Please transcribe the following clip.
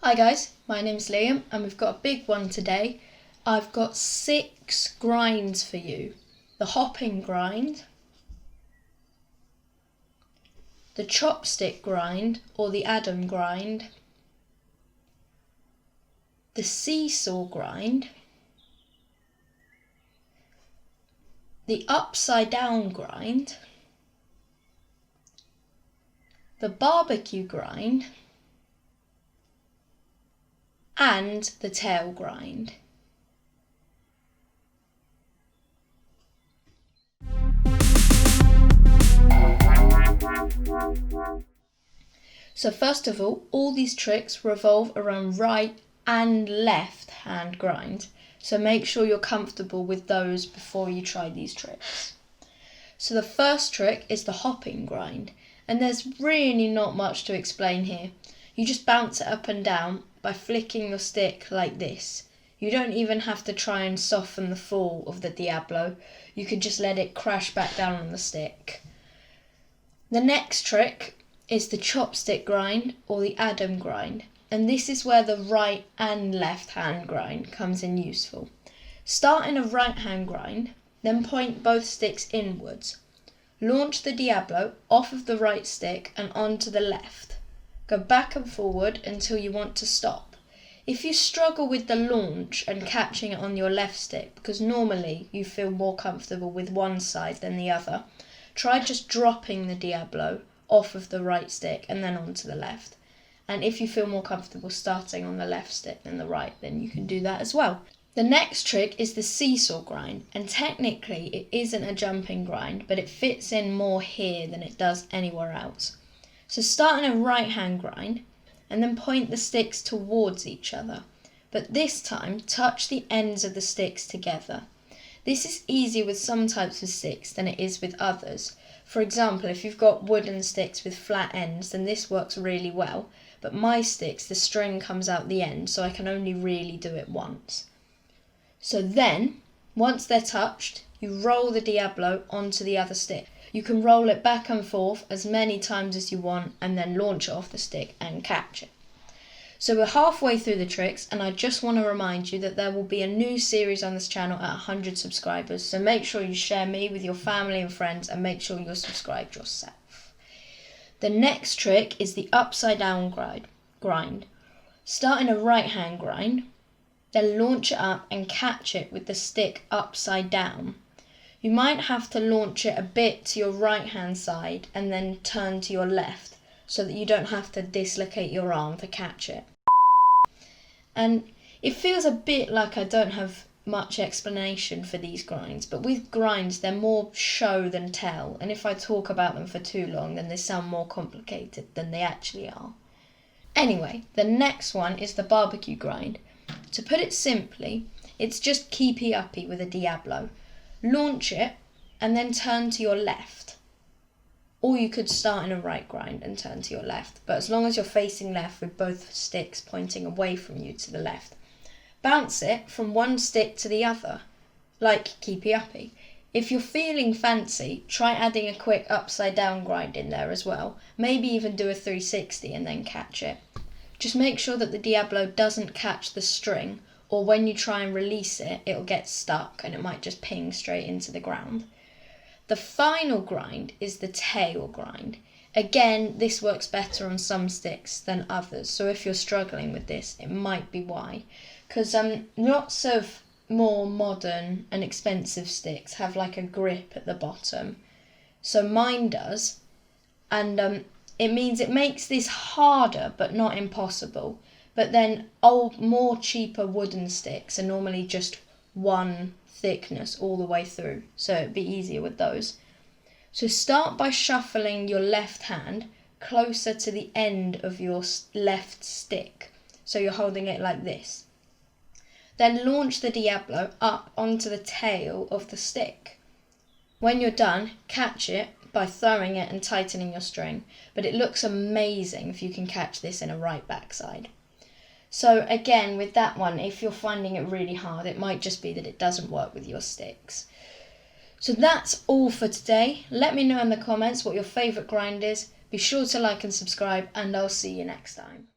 Hi guys, my name's Liam and we've got a big one today. I've got 6 grinds for you. The hopping grind, the chopstick grind or the Adam grind, the seesaw grind, the upside down grind, the barbecue grind, and the tail grind. So first of all these tricks revolve around right and left hand grinds. So make sure you're comfortable with those before you try these tricks. So the first trick is the hopping grind, and there's really not much to explain here. You just bounce it up and down by flicking your stick like this. You don't even have to try and soften the fall of the Diabolo. You could just let it crash back down on the stick. The next trick is the chopstick grind or the Adam grind, and this is where the right and left hand grind comes in useful. Start in a right hand grind, then point both sticks inwards. Launch the Diabolo off of the right stick and onto the left. Go back and forward until you want to stop. If you struggle with the launch and catching it on your left stick, because normally you feel more comfortable with one side than the other, try just dropping the Diabolo off of the right stick and then onto the left. And if you feel more comfortable starting on the left stick than the right, then you can do that as well. The next trick is the seesaw grind, and technically it isn't a jumping grind, but it fits in more here than it does anywhere else. So start in a right hand grind and then point the sticks towards each other, but this time touch the ends of the sticks together. This is easier with some types of sticks than it is with others. For example, if you've got wooden sticks with flat ends, then this works really well, but my sticks, the string comes out the end, so I can only really do it once. So then, once they're touched, you roll the Diabolo onto the other stick. You can roll it back and forth as many times as you want and then launch it off the stick and catch it. So we're halfway through the tricks, and I just want to remind you that there will be a new series on this channel at 100 subscribers, so make sure you share me with your family and friends and make sure you're subscribed yourself. The next trick is the upside down grind. Start in a right hand grind, then launch it up and catch it with the stick upside down. You might have to launch it a bit to your right hand side and then turn to your left so that you don't have to dislocate your arm to catch it. And it feels a bit like I don't have much explanation for these grinds, but with grinds they're more show than tell, and if I talk about them for too long then they sound more complicated than they actually are. Anyway, the next one is the barbecue grind. To put it simply, it's just keepy uppy with a Diabolo. Launch it and then turn to your left. Or you could start in a right grind and turn to your left, but as long as you're facing left with both sticks pointing away from you to the left. Bounce it from one stick to the other, like keepy uppy. If you're feeling fancy, try adding a quick upside down grind in there as well. Maybe even do a 360 and then catch it. Just make sure that the Diabolo doesn't catch the string, or when you try and release it, it'll get stuck and it might just ping straight into the ground. The final grind is the tail grind. Again, this works better on some sticks than others, so if you're struggling with this, it might be why. Because lots of more modern and expensive sticks have like a grip at the bottom. So mine does, and it means it makes this harder but not impossible. But then old, more cheaper wooden sticks are normally just one thickness all the way through, so it'd be easier with those. So start by shuffling your left hand closer to the end of your left stick, so you're holding it like this. Then launch the Diabolo up onto the tail of the stick. When you're done, catch it by throwing it and tightening your string, but it looks amazing if you can catch this in a right backside. So again, with that one, if you're finding it really hard, it might just be that it doesn't work with your sticks. So that's all for today. Let me know in the comments what your favourite grind is. Be sure to like and subscribe, and I'll see you next time.